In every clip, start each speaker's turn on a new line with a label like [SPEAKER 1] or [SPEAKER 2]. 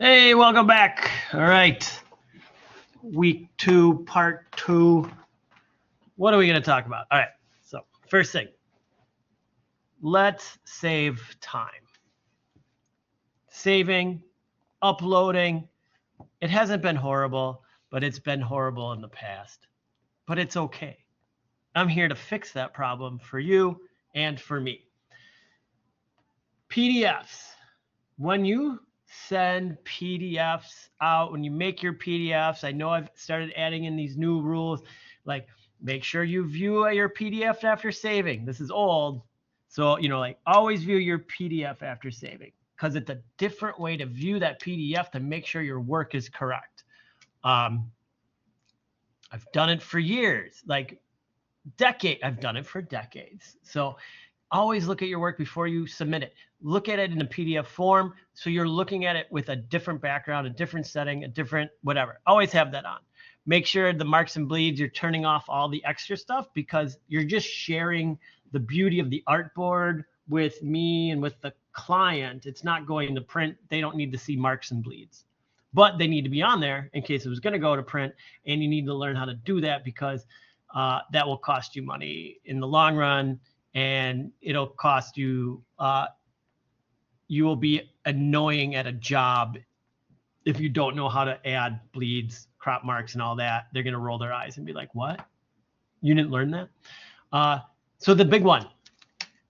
[SPEAKER 1] Hey, welcome back. All right. Week 2, part 2. What are we going to talk about? All right. So, first thing, let's save time. Saving, uploading, it hasn't been horrible, but it's been horrible in the past. But it's okay. I'm here to fix that problem for you and for me. PDFs. When you send PDFs out, when you make your PDFs, I know I've started adding in these new rules, like make sure you view your PDF after saving. This is old. So, like always view your PDF after saving because it's a different way to view that PDF to make sure your work is correct. I've done it for years, like I've done it for decades. So always look at your work before you submit it. Look at it in a PDF form. So you're looking at it with a different background, a different setting, a different whatever. Always have that on. Make sure the marks and bleeds, you're turning off all the extra stuff because you're just sharing the beauty of the artboard with me and with the client. It's not going to print. They don't need to see marks and bleeds, but they need to be on there in case it was going to go to print. And you need to learn how to do that because that will cost you money in the long run, and it'll cost you. You will be annoying at a job if you don't know how to add bleeds, crop marks, and all that. They're going to roll their eyes and be like, "What? You didn't learn that?" So the big one,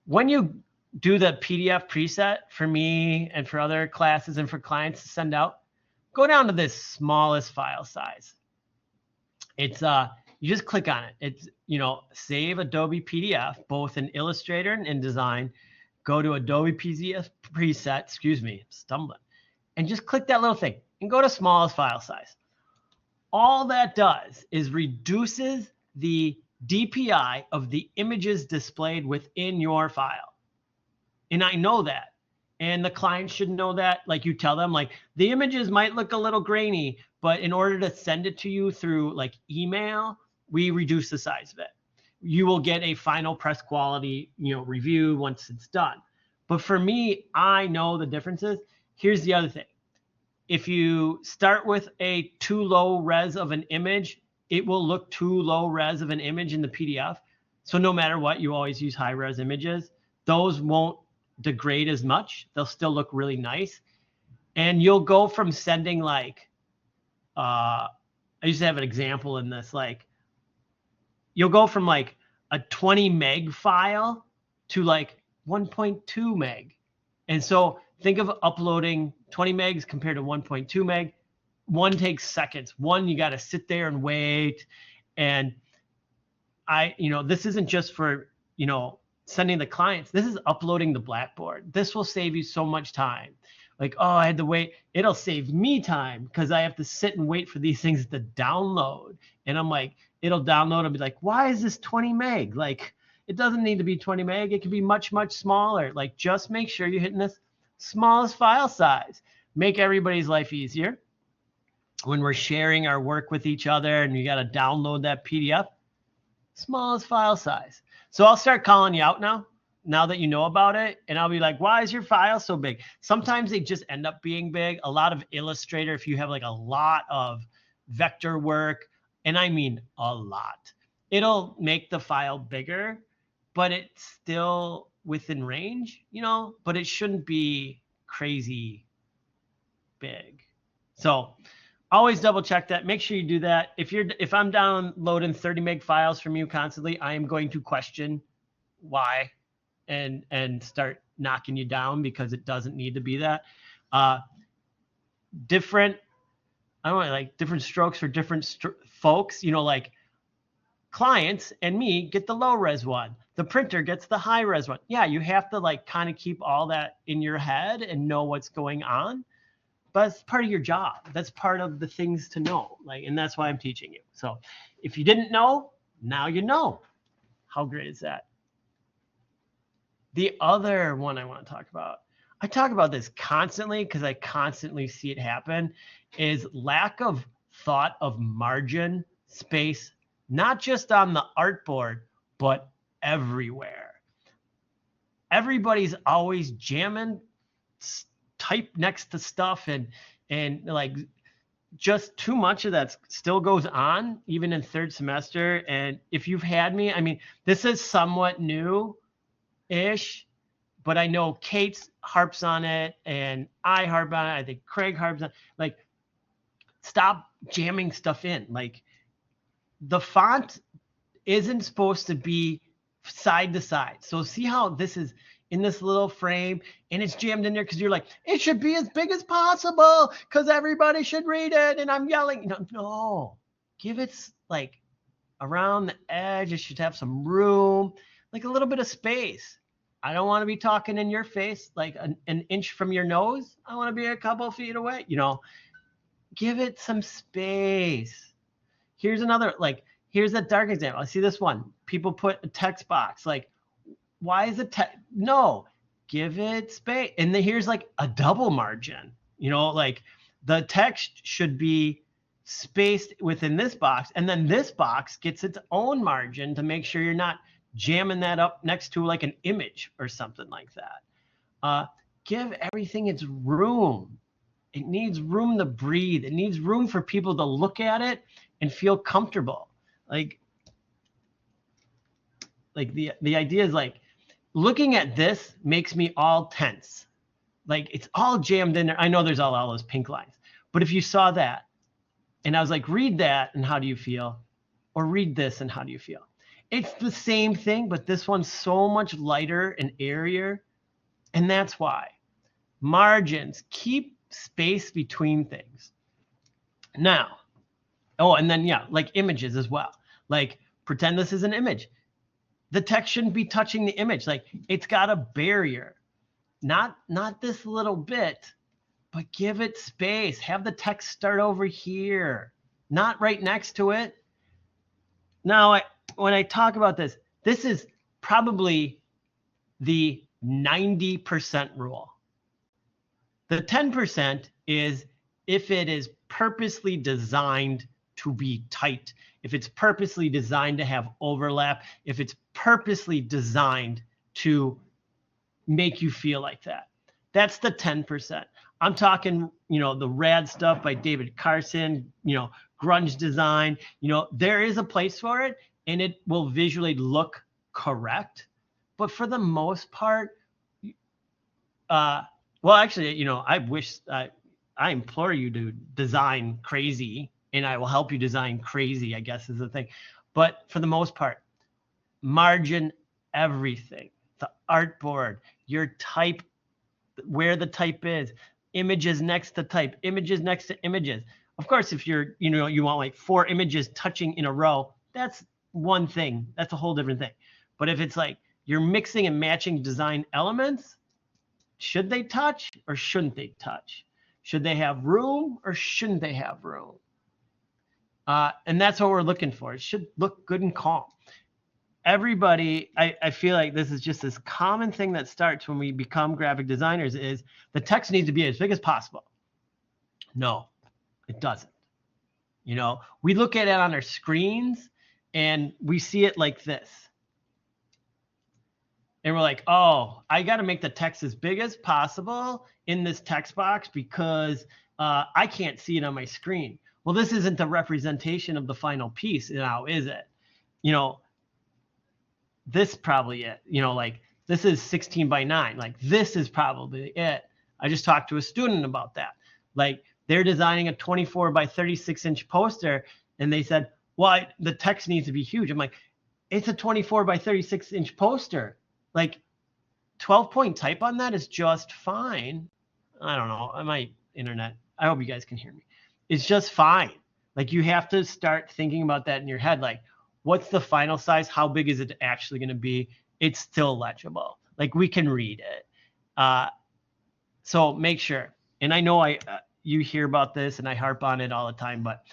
[SPEAKER 1] when you do the PDF preset for me and for other classes and for clients to send out, go down to this smallest file size. It's you just click on it. It's save Adobe PDF, both in Illustrator and InDesign. Go to Adobe PDF preset. Excuse me, stumbling, and just click that little thing and go to smallest file size. All that does is reduces the DPI of the images displayed within your file. And I know that. And the client should know that. Like you tell them, like the images might look a little grainy, but in order to send it to you through like email, we reduce the size of it. You will get a final press quality, review once it's done. But for me, I know the differences. Here's the other thing. If you start with a too low res of an image, it will look too low res of an image in the PDF. So no matter what, you always use high res images. Those won't degrade as much. They'll still look really nice. And you'll go from sending like, I used to have an example in this, like you'll go from like a 20 meg file to like 1.2 meg. And so think of uploading 20 megs compared to 1.2 meg. One takes seconds. One, you got to sit there and wait. And this isn't just for, sending the clients. This is uploading the Blackboard. This will save you so much time. Like, oh, I had to wait. It'll save me time because I have to sit and wait for these things to download. And I'm like, it'll download and be like, why is this 20 meg? Like, it doesn't need to be 20 meg. It can be much, much smaller. Like, just make sure you're hitting this smallest file size. Make everybody's life easier. When we're sharing our work with each other and you got to download that PDF, smallest file size. So I'll start calling you out now that you know about it. And I'll be like, why is your file so big? Sometimes they just end up being big. A lot of Illustrator, if you have like a lot of vector work, and I mean a lot, it'll make the file bigger, but it's still within range, but it shouldn't be crazy big. So always double check that. Make sure you do that. If I'm downloading 30 meg files from you constantly, I am going to question why and start knocking you down because it doesn't need to be that. Different strokes for different folks, like clients and me get the low res one. The printer gets the high res one. Yeah, you have to like kind of keep all that in your head and know what's going on. But it's part of your job. That's part of the things to know. And that's why I'm teaching you. So if you didn't know, now you know. How great is that? The other one I want to talk about, I talk about this constantly because I constantly see it happen, is lack of thought of margin space, not just on the artboard, but everywhere. Everybody's always jamming type next to stuff and like just too much of that still goes on even in third semester. And if you've had me, I mean, this is somewhat new-ish, but I know Kate harps on it and I harp on it. I think Craig harps on it. Like, stop jamming stuff in. Like, the font isn't supposed to be side to side. So see how this is in this little frame and it's jammed in there because you're like, it should be as big as possible because everybody should read it. And I'm yelling, no, give it like around the edge. It should have some room, like a little bit of space. I don't want to be talking in your face, like an inch from your nose. I want to be a couple feet away, give it some space. Here's another, like, here's a dark example. I see this one. People put a text box. Like, why is it no, give it space. And then here's like a double margin, like the text should be spaced within this box. And then this box gets its own margin to make sure you're not jamming that up next to like an image or something like that. Give everything its room. It needs room to breathe. It needs room for people to look at it and feel comfortable. Like the idea is like, looking at this makes me all tense. Like, it's all jammed in there. I know there's all those pink lines, but if you saw that and I was like, read that and how do you feel? Or read this and how do you feel? It's the same thing, but this one's so much lighter and airier. And that's why margins, keep space between things. Now, and then, like images as well. Like, pretend this is an image. The text shouldn't be touching the image. Like, it's got a barrier, not this little bit, but give it space. Have the text start over here, not right next to it. Now, when I talk about this is probably the 90% rule. The 10% is if it is purposely designed to be tight, if it's purposely designed to have overlap, if it's purposely designed to make you feel like that. That's the 10%. I'm talking, the rad stuff by David Carson, grunge design, there is a place for it and it will visually look correct. But for the most part, well, actually, I implore you to design crazy and I will help you design crazy, I guess is the thing. But for the most part, margin everything. The artboard, your type, where the type is, images next to type, images next to images. Of course, if you're, you want like 4 images touching in a row, that's one thing. That's a whole different thing. But if it's like you're mixing and matching design elements, should they touch or shouldn't they touch? Should they have room or shouldn't they have room? And that's what we're looking for. It should look good and calm. Everybody, I feel like this is just this common thing that starts when we become graphic designers is the text needs to be as big as possible. No, it doesn't. We look at it on our screens and we see it like this. And we're like, oh, I got to make the text as big as possible in this text box because I can't see it on my screen. Well, this isn't the representation of the final piece now, is it? This probably it. Like this is 16 by 9. Like this is probably it. I just talked to a student about that. Like they're designing a 24 by 36 inch poster and they said, well, the text needs to be huge. I'm like, it's a 24 by 36 inch poster. Like 12-point type on that is just fine. I don't know. My internet, I hope you guys can hear me. It's just fine. Like you have to start thinking about that in your head. Like what's the final size? How big is it actually going to be? It's still legible. Like we can read it. So make sure. And I know you hear about this and I harp on it all the time, but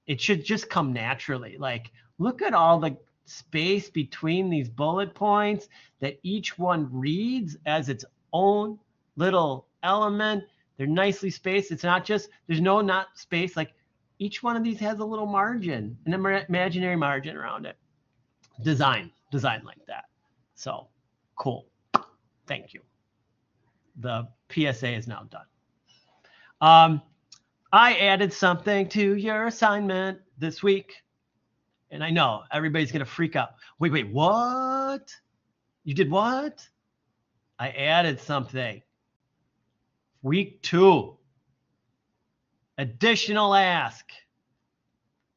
[SPEAKER 1] it should just come naturally. Like look at all the space between these bullet points that each one reads as its own little element. They're nicely spaced. It's not just, there's no not space. Like each one of these has a little margin, an imaginary margin around it. Design like that. So cool. Thank you. The PSA is now done. I added something to your assignment this week. And I know everybody's going to freak out. Wait, what? You did what? I added something. Week 2. Additional ask.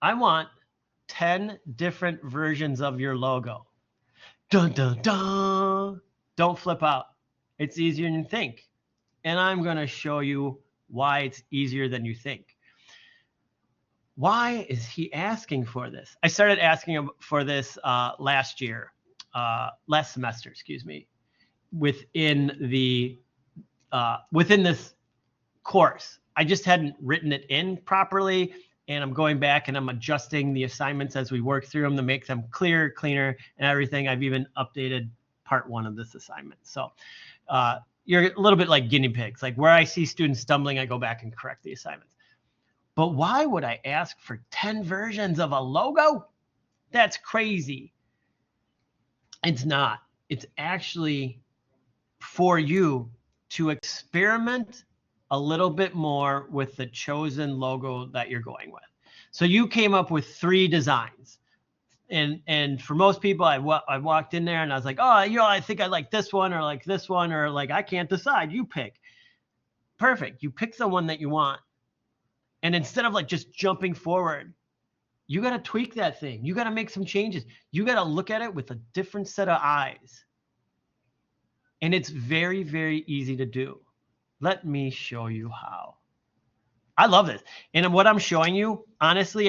[SPEAKER 1] I want 10 different versions of your logo. Dun, dun, dun. Don't flip out. It's easier than you think. And I'm going to show you why it's easier than you think. Why is he asking for this? I started asking him for this last semester, excuse me, within this course. I just hadn't written it in properly, and I'm going back and I'm adjusting the assignments as we work through them to make them clearer, cleaner, and everything. I've even updated part 1 of this assignment. So you're a little bit like guinea pigs. Like where I see students stumbling, I go back and correct the assignments. But why would I ask for 10 versions of a logo? That's crazy. It's not. It's actually for you to experiment a little bit more with the chosen logo that you're going with. So you came up with 3 designs. And for most people, I walked in there and I was like, oh, I think I like this one or like this one, or like, I can't decide. You pick. Perfect. You pick the one that you want. And instead of like just jumping forward, you got to tweak that thing. You got to make some changes. You got to look at it with a different set of eyes. And it's very, very easy to do. Let me show you how. I love this. And what I'm showing you, honestly,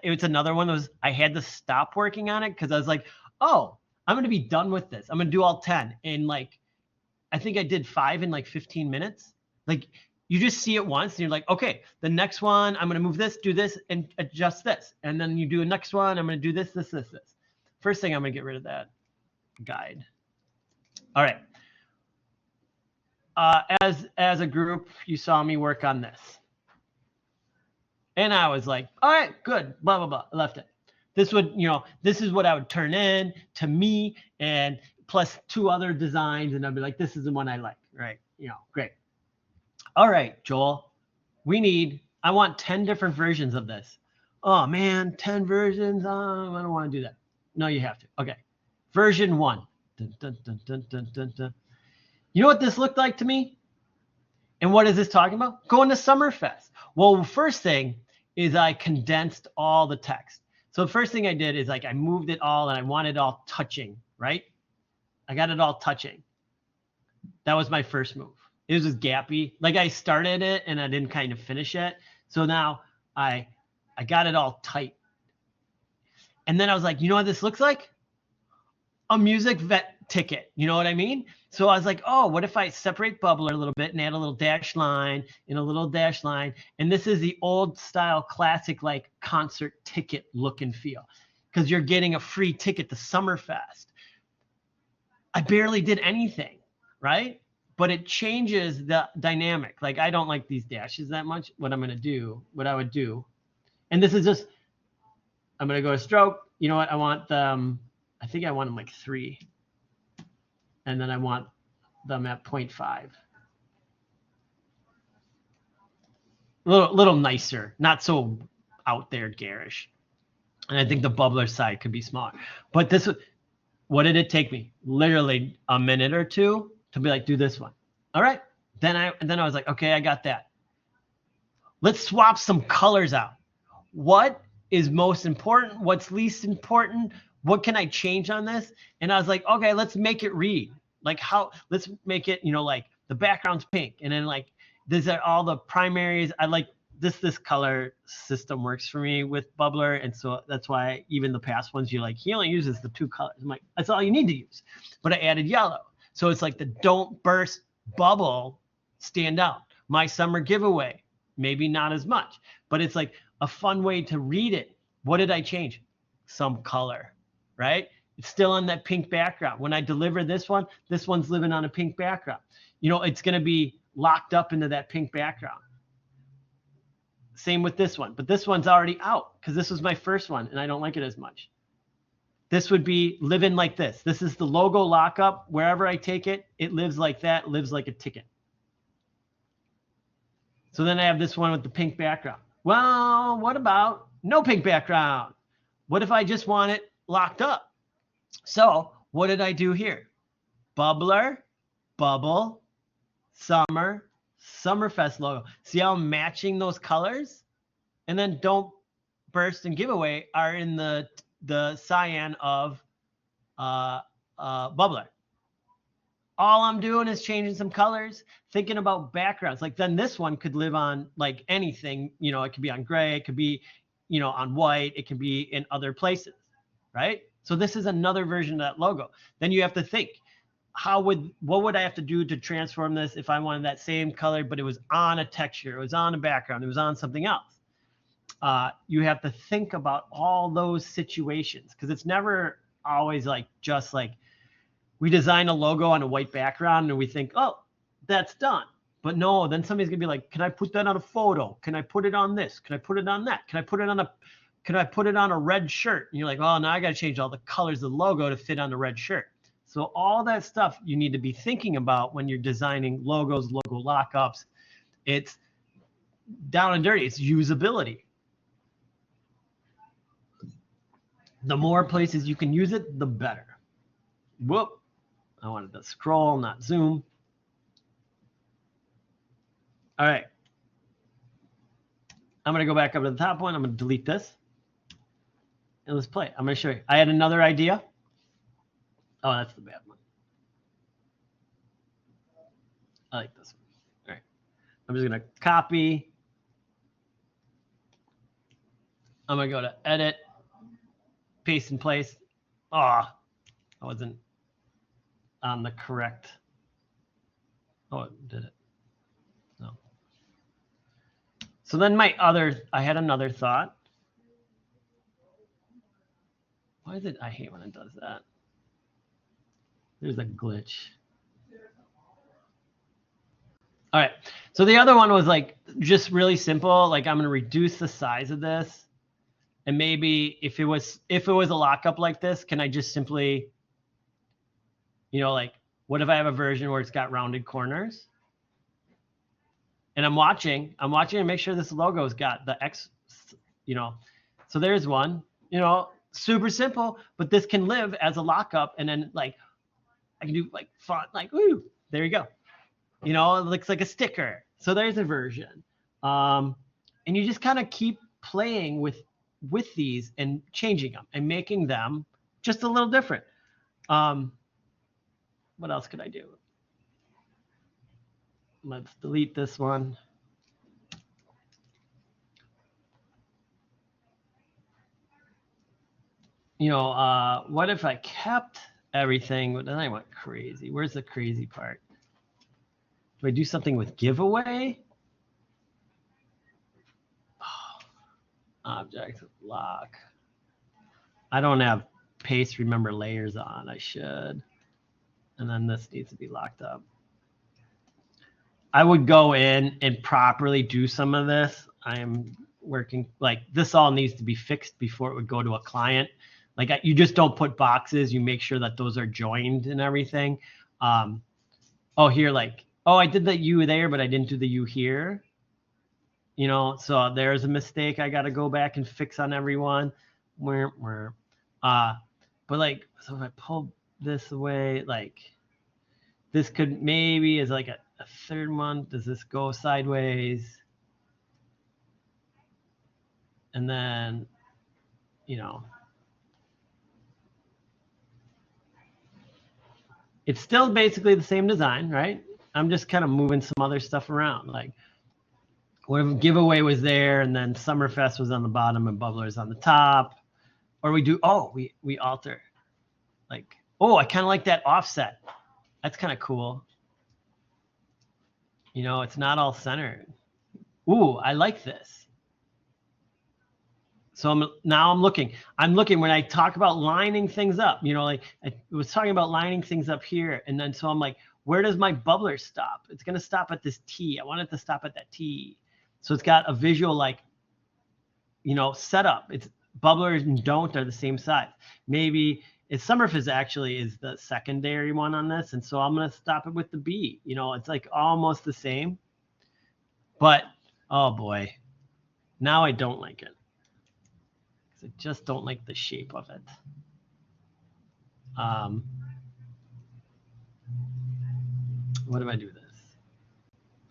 [SPEAKER 1] it's another one that was, I had to stop working on it because I was like, oh, I'm going to be done with this. I'm going to do all 10. And like, I think I did 5 in like 15 minutes. Like, you just see it once and you're like, okay, the next one, I'm going to move this, do this, and adjust this. And then you do a next one, I'm going to do this, this, this, this. First thing, I'm going to get rid of that guide. All right. As a group, you saw me work on this. And I was like, all right, good, blah, blah, blah. I left it. This is what I would turn in to me, and plus 2 other designs. And I'd be like, this is the one I like, right? Great. All right, Joel, I want 10 different versions of this. Oh man, 10 versions. I don't want to do that. No, you have to. Okay. Version 1. Dun, dun, dun, dun, dun, dun, dun. You know what this looked like to me? And what is this talking about? Going to Summerfest. Well, first thing is I condensed all the text. So the first thing I did is like I moved it all and I wanted it all touching, right? I got it all touching. That was my first move. It was just gappy. Like I started it and I didn't kind of finish it. So now I got it all tight. And then I was like, you know what this looks like? A music vet ticket. You know what I mean? So I was like, oh, what if I separate Bubbler a little bit and add a little dash line and a little dash line? And this is the old style classic like concert ticket look and feel, because you're getting a free ticket to Summerfest. I barely did anything, right? But it changes the dynamic. Like I don't like these dashes that much. What I would do, and this is just, I'm going to go to stroke. You know what? I want them, I think I want them like 3. And then I want them at 0.5. A little nicer, not so out there garish. And I think the Bubbler side could be smaller. But what did it take me? Literally a minute or 2 to be like, do this one. All right. Then I was like, okay, I got that. Let's swap some colors out. What is most important? What's least important? What can I change on this? And I was like, okay, let's make it read. Like let's make it, like the background's pink. And then like, these are all the primaries. I like this color system works for me with Bubbler. And so that's why even the past ones, he only uses the 2 colors. I'm like, that's all you need to use. But I added yellow. So it's like the don't burst bubble stand out. My summer giveaway, maybe not as much, but it's like a fun way to read it. What did I change? Some color, right? It's still on that pink background. When I deliver this one's living on a pink background. It's going to be locked up into that pink background. Same with this one, but this one's already out because this was my first one and I don't like it as much. This would be living like this. This is the logo lockup. Wherever I take it, it lives like that, lives like a ticket. So then I have this one with the pink background. Well, what about no pink background? What if I just want it locked up? So what did I do here? Bubbler, bubble, summer, Summerfest logo. See how I'm matching those colors? And then Don't Burst and Giveaway are in the cyan of Bubbler. All I'm doing is changing some colors, thinking about backgrounds. Like then this one could live on like anything, you know, it could be on gray, it could be, you know, on white, it can be in other places, right? So this is another version of that logo. Then you have to think, what would I have to do to transform this if I wanted that same color, but it was on a texture, it was on a background, it was on something else? You have to think about all those situations because it's never always like just like we design a logo on a white background and we think, oh, that's done. But no, then somebody's gonna be like, can I put that on a photo? Can I put it on this? Can I put it on that? Can I put it on a red shirt? And you're like, oh, now I gotta change all the colors of the logo to fit on the red shirt. So all that stuff you need to be thinking about when you're designing logos, logo lockups. It's down and dirty. It's usability. The more places you can use it, the better. Whoop. I wanted to scroll, not zoom. All right. I'm going to go back up to the top one. I'm going to delete this. And let's play. I'm going to show you. I had another idea. Oh, that's the bad one. I like this one. All right. I'm just going to copy. I'm going to go to edit, paste in place. Oh, I wasn't on the correct. Oh, it did it. No. So then I had another thought. Why is it? I hate when it does that. There's a glitch. All right. So the other one was like just really simple. Like I'm going to reduce the size of this. And maybe if it was a lockup like this, can I just simply, you know, like what if I have a version where it's got rounded corners? And I'm watching to make sure this logo's got the X, you know. So there's one, you know, super simple, but this can live as a lockup. And then like I can do like font, like, ooh, there you go. You know, it looks like a sticker. So there's a version. And you just kind of keep playing with these and changing them and making them just a little different. What else could I do? Let's delete this one. You know, what if I kept everything? But then I went crazy. Where's the crazy part? Do I do something with giveaway? Oh, object lock. I don't have paste remember layers on. I should. And then this needs to be locked up. I would go in and properly do some of this. I am working like this all needs to be fixed before it would go to a client. Like you just don't put boxes. You make sure that those are joined and everything. Oh, here, like, oh, I did the U there, but I didn't do the U here. You know, so there's a mistake I got to go back and fix on everyone. But like, so if I pull this away, like this could maybe is like a third one. Does this go sideways? And then, you know, it's still basically the same design, right? I'm just kind of moving some other stuff around. Like, what if giveaway was there and then Summerfest was on the bottom and Bubbler's on the top? Or we do, oh, we alter. Like, oh, I kind of like that offset. That's kind of cool. You know, it's not all centered. Ooh, I like this. So I'm looking when I talk about lining things up, you know, like I was talking about lining things up here. And then, so I'm like, where does my bubbler stop? It's going to stop at this T. I want it to stop at that T. So it's got a visual, like, you know, setup. It's bubbler and don't are the same size. Maybe it's Summerfest actually is the secondary one on this. And so I'm going to stop it with the B, you know, it's like almost the same, but Oh boy. Now I don't like it. I just don't like the shape of it. What if I do this?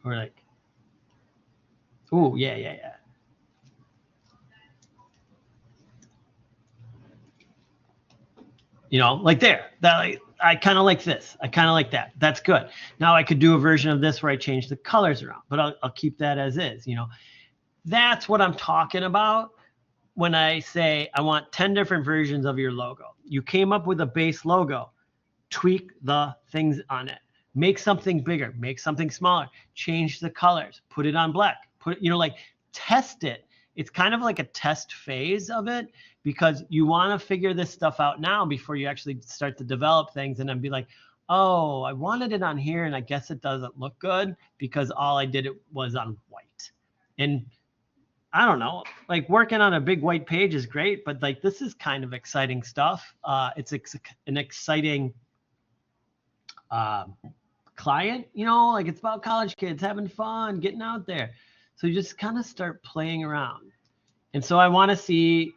[SPEAKER 1] Or like, oh, yeah. You know, like there. That I kind of like this. I kind of like that. That's good. Now I could do a version of this where I change the colors around, but I'll keep that as is. You know, that's what I'm talking about when I say I want 10 different versions of your logo. You came up with a base logo, tweak the things on it. Make something bigger, make something smaller, change the colors, put it on black, like test it. It's kind of like a test phase of it because you want to figure this stuff out now before you actually start to develop things and then be like, oh, I wanted it on here and I guess it doesn't look good because all I did it was on white. And I don't know, like working on a big white page is great, but like this is kind of exciting stuff. It's an exciting client, you know, like it's about college kids having fun, getting out there. So you just kind of start playing around. And so I want to see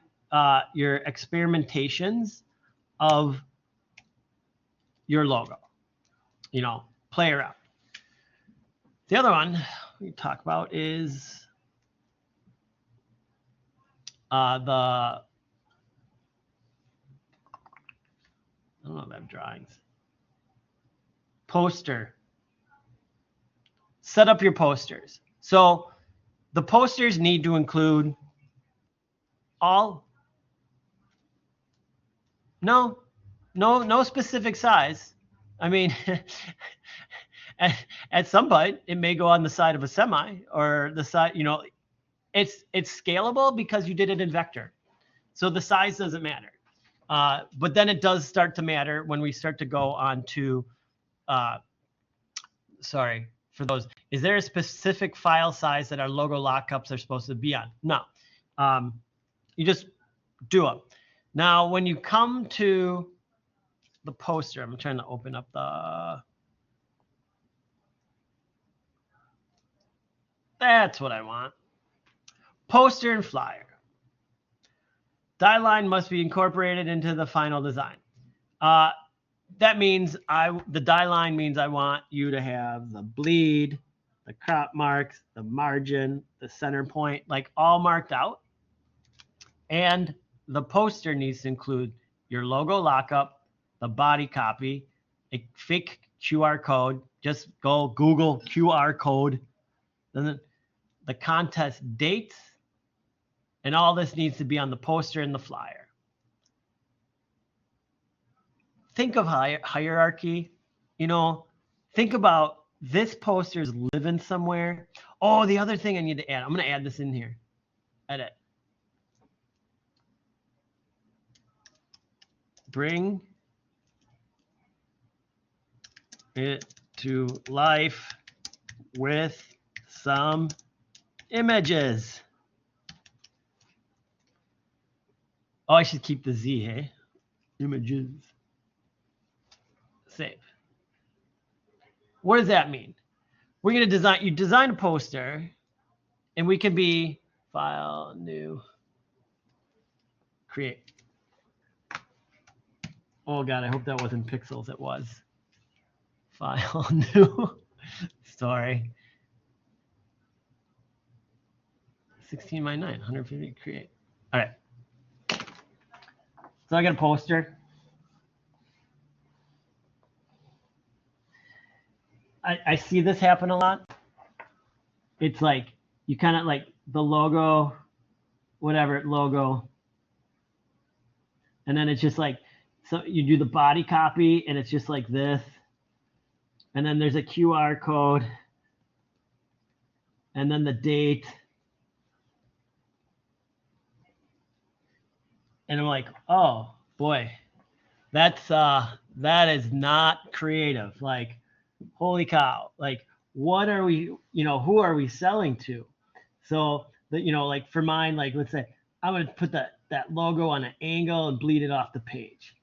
[SPEAKER 1] your experimentations of your logo, you know, play around. The other one we talk about is I don't know if I have drawings. Poster. Set up your posters. So the posters need to include no specific size. I mean, at some point it may go on the side of a semi or the side, you know, it's scalable because you did it in vector. So the size doesn't matter. But then it does start to matter when we start to go on to, sorry for those. Is there a specific file size that our logo lockups are supposed to be on? No. You just do them. Now, when you come to the poster, I'm trying to open up that's what I want. Poster and flyer. Die line must be incorporated into the final design. That means the die line means I want you to have the bleed, the crop marks, the margin, the center point, like all marked out. And the poster needs to include your logo lockup, the body copy, a fake QR code. Just go Google QR code. Then the contest dates, and all this needs to be on the poster and the flyer. Think of hierarchy. You know, think about this poster is living somewhere. Oh, the other thing I need to add. I'm going to add this in here. Edit. Bring it to life with some images. Oh, I should keep the Z, hey? Images. Save. What does that mean? We're going to design a poster, and we can be file, new, create. Oh God, I hope that wasn't pixels. It was. File, new. Sorry. 16 by 9, 150, create. All right. So I got a poster. I see this happen a lot. It's like you kind of like the logo, whatever logo, and then it's just like, so you do the body copy and it's just like this, and then there's a QR code, and then the date, and I'm like, oh boy, that is not creative. Like, holy cow, like what are we, you know, who are we selling to? So that, you know, like for mine, like let's say I'm going to put that logo on an angle and bleed it off the page.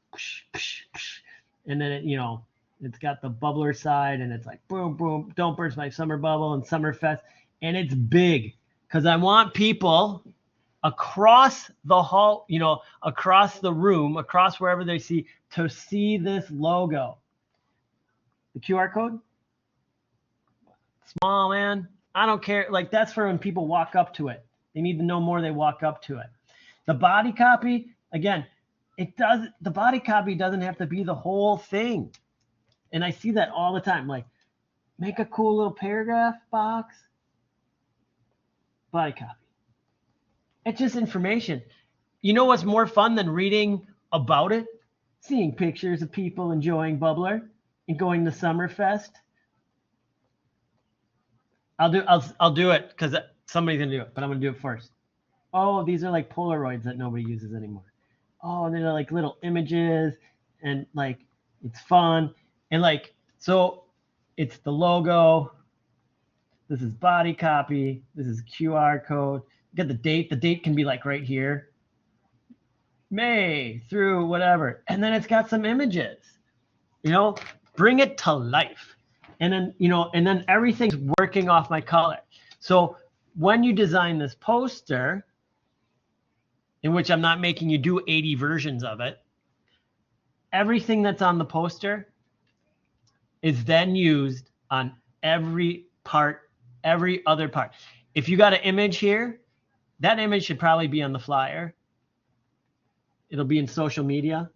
[SPEAKER 1] And then it, you know, it's got the bubbler side and it's like boom, boom, don't burst my summer bubble and Summerfest. And it's big. because I want people across the hall, you know, across the room, across wherever they see, to see this logo. The QR code, small, man. I don't care. Like, that's for when people walk up to it. They need to know more. They walk up to it. The body copy, again, the body copy doesn't have to be the whole thing. And I see that all the time. Like, make a cool little paragraph box, body copy. It's just information. You know what's more fun than reading about it? Seeing pictures of people enjoying Bubbler and going to Summerfest. I'll do it because somebody's gonna do it, but I'm gonna do it first. Oh, these are like Polaroids that nobody uses anymore. Oh, and they're like little images, and like it's fun. And like, so it's the logo. This is body copy. This is QR code. You got the date. The date can be like right here. May through whatever. And then it's got some images. You know, bring it to life. And then, you know, and then everything's working off my color. So when you design this poster, in which I'm not making you do 80 versions of it, everything that's on the poster is then used on every part, every other part. If you got an image here, that image should probably be on the flyer. It'll be in social media.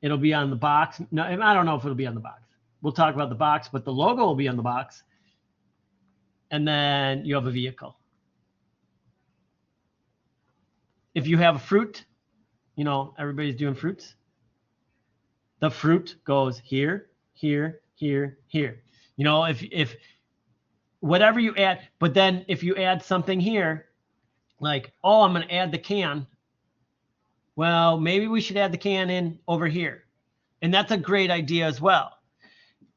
[SPEAKER 1] It'll be on the box. No, I don't know if it'll be on the box. We'll talk about the box, but the logo will be on the box. And then you have a vehicle. If you have a fruit, you know, everybody's doing fruits. The fruit goes here, here, here, here. You know, if whatever you add, but then if you add something here, like, oh, I'm going to add the can. Well, maybe we should add the can in over here. And that's a great idea as well.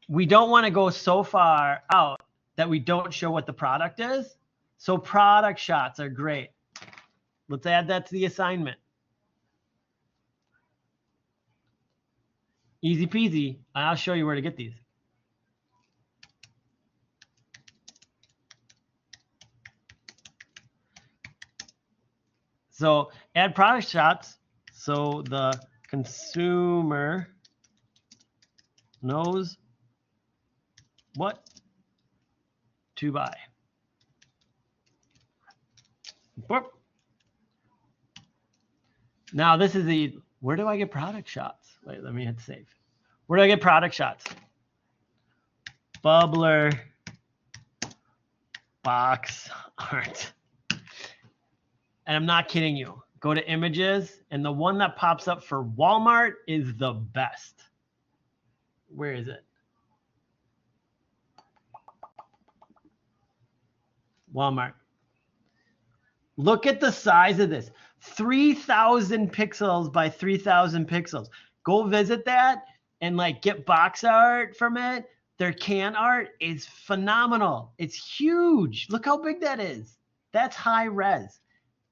[SPEAKER 1] We don't want to go so far out that we don't show what the product is. So product shots are great. Let's add that to the assignment. Easy peasy. I'll show you where to get these. So add product shots so the consumer knows what to buy. Boop. Now this is the, where do I get product shots? Wait, let me hit save. Where do I get product shots? Bubbler box art. And I'm not kidding you. Go to images, and the one that pops up for Walmart is the best. Where is it? Walmart. Look at the size of this. 3,000 pixels by 3,000 pixels. Go visit that and like get box art from it. Their can art is phenomenal. It's huge. Look how big that is. That's high res.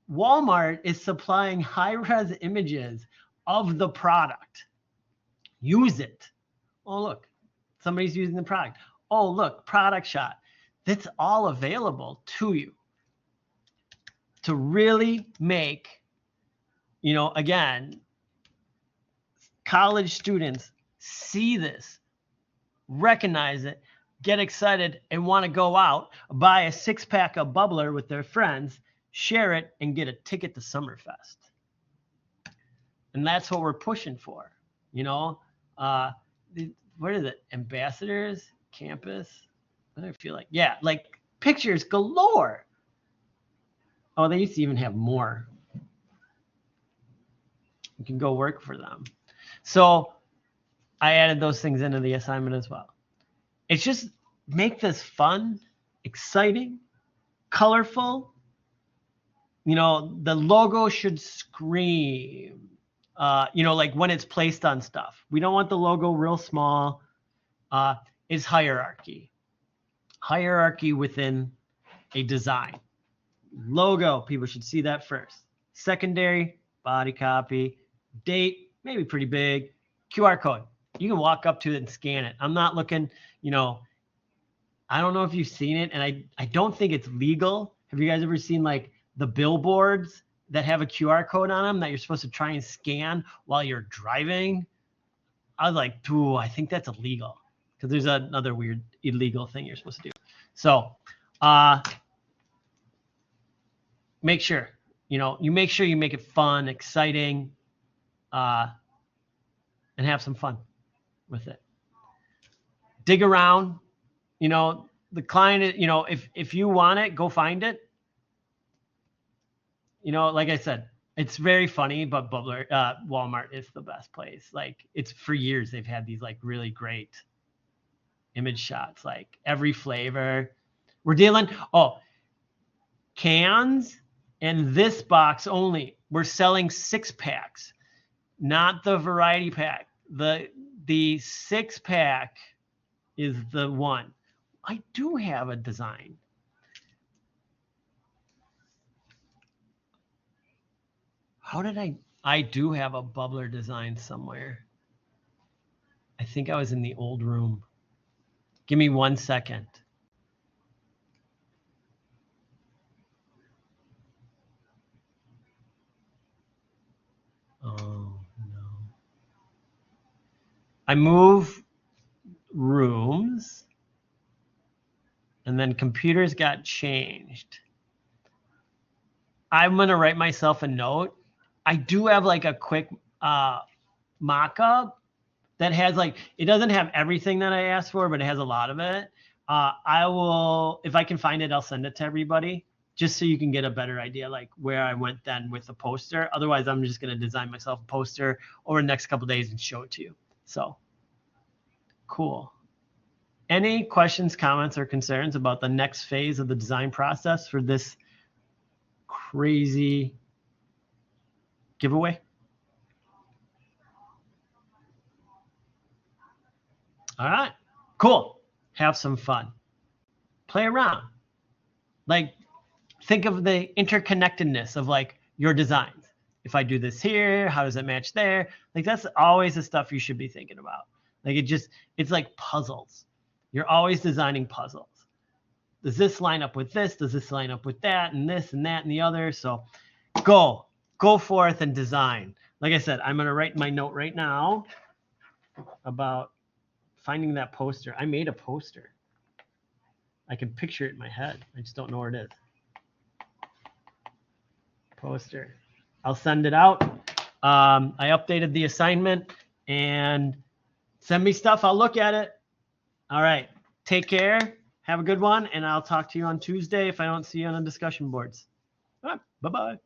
[SPEAKER 1] Walmart is supplying high res images of the product. Use it. Oh, look, somebody's using the product. Oh, look, product shot. That's all available to you to really make, you know, again, college students see this, recognize it, get excited, and want to go out, buy a 6-pack of Bubbler with their friends, share it, and get a ticket to Summerfest. And that's what we're pushing for, you know. What is it? Ambassadors, campus. What do I feel like? Yeah, like pictures galore. Oh, they used to even have more. You can go work for them. So I added those things into the assignment as well. It's just make this fun, exciting, colorful. You know, the logo should scream, you know, like when it's placed on stuff. We don't want the logo real small. It's hierarchy. Hierarchy within a design. Logo, people should see that first. Secondary, body copy, date, maybe pretty big. QR code. You can walk up to it and scan it. I'm not looking, you know, I don't know if you've seen it, and I don't think it's legal Have you guys ever seen like the billboards that have a QR code on them that you're supposed to try and scan while you're driving? I was like, ooh, I think that's illegal, because there's another weird illegal thing you're supposed to do. So make sure, you make sure you make it fun, exciting, and have some fun with it. Dig around, the client, if you want it, go find it. Like I said, it's very funny, but Walmart is the best place. Like, it's for years they've had these like really great image shots, like every flavor. We're dealing cans, and this box only. We're selling 6-packs, not the variety pack. The 6-pack is the one. I do have a design. How did I do have a bubbler design somewhere. I think I was in the old room. Give me 1 second. Oh, no. I move rooms, and then computers got changed. I'm going to write myself a note. I do have like a quick mock-up that has like, it doesn't have everything that I asked for, but it has a lot of it. I will, if I can find it, I'll send it to everybody, just so you can get a better idea, like where I went then with the poster. Otherwise, I'm just going to design myself a poster over the next couple of days and show it to you. So cool. Any questions, comments, or concerns about the next phase of the design process for this crazy giveaway? All right, cool. Have some fun. Play around. Like, think of the interconnectedness of like your designs. If I do this here, how does it match there? Like, that's always the stuff you should be thinking about. Like, it's like puzzles. You're always designing puzzles. Does this line up with this? Does this line up with that and this and that and the other? So go forth and design. Like I said, I'm going to write my note right now about finding that poster. I made a poster. I can picture it in my head. I just don't know where it is. Poster. I'll send it out. I updated the assignment, and send me stuff. I'll look at it. All right. Take care. Have a good one, and I'll talk to you on Tuesday if I don't see you on the discussion boards. All right. Bye-bye.